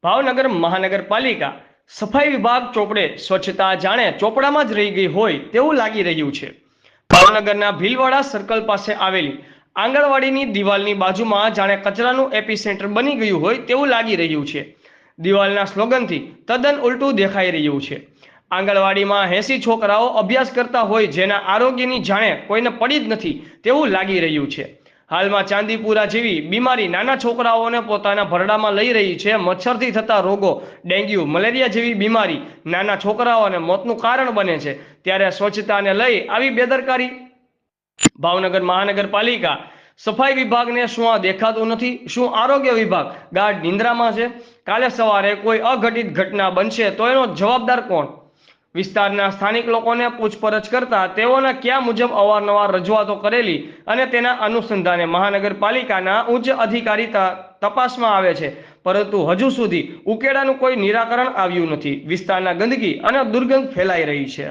ભાવનગર મહાનગરપાલિકા સફાઈ વિભાગ ચોપડે સ્વચ્છતા જાણે ચોપડામાં જ રહી ગઈ હોય તેવું લાગી રહ્યું છે। ભાવનગરના ભીલવાડા સર્કલ પાસે આવેલી આંગણવાડીની દિવાલની બાજુમાં જાણે કચરાનું એપિસેન્ટર બની ગયું હોય તેવું લાગી રહ્યું છે। દિવાલના સ્લોગનથી તદ્દન ઉલટું દેખાઈ રહ્યું છે। આંગણવાડીમાં 80 છોકરાઓ અભ્યાસ કરતા હોય જેના આરોગ્યની જાણે કોઈને પડી જ નથી તેવું લાગી રહ્યું છે। હાલમાં ચાંદીપુરા જેવી બીમારી નાના છોકરાઓને પોતાના ભરડામાં લઈ રહી છે। મચ્છરથી થતા રોગો, ડેન્ગ્યુ, મલેરિયા જેવી બીમારી નાના છોકરાઓને મોતનું કારણ બને છે। ત્યારે સ્વચ્છતાને લઈ આવી બેદરકારી। ભાવનગર મહાનગરપાલિકા સફાઈ વિભાગને શું આ દેખાતું નથી? શું આરોગ્ય વિભાગ ગાઢ નિંદ્રામાં છે? કાલે સવારે કોઈ અઘટિત ઘટના બનશે તો એનો જવાબદાર કોણ? વિસ્તારના સ્થાનિક લોકોને પૂછપરછ કરતા તેઓના કયા મુજબ અવારનવાર રજૂઆતો કરેલી અને તેના અનુસંધાને મહાનગરપાલિકાના ઉચ્ચ અધિકારી તપાસમાં આવે છે, પરંતુ હજુ સુધી ઉકેડાનું કોઈ નિરાકરણ આવ્યું નથી। વિસ્તારના ગંદકી અને દુર્ગંધ ફેલાઈ રહી છે।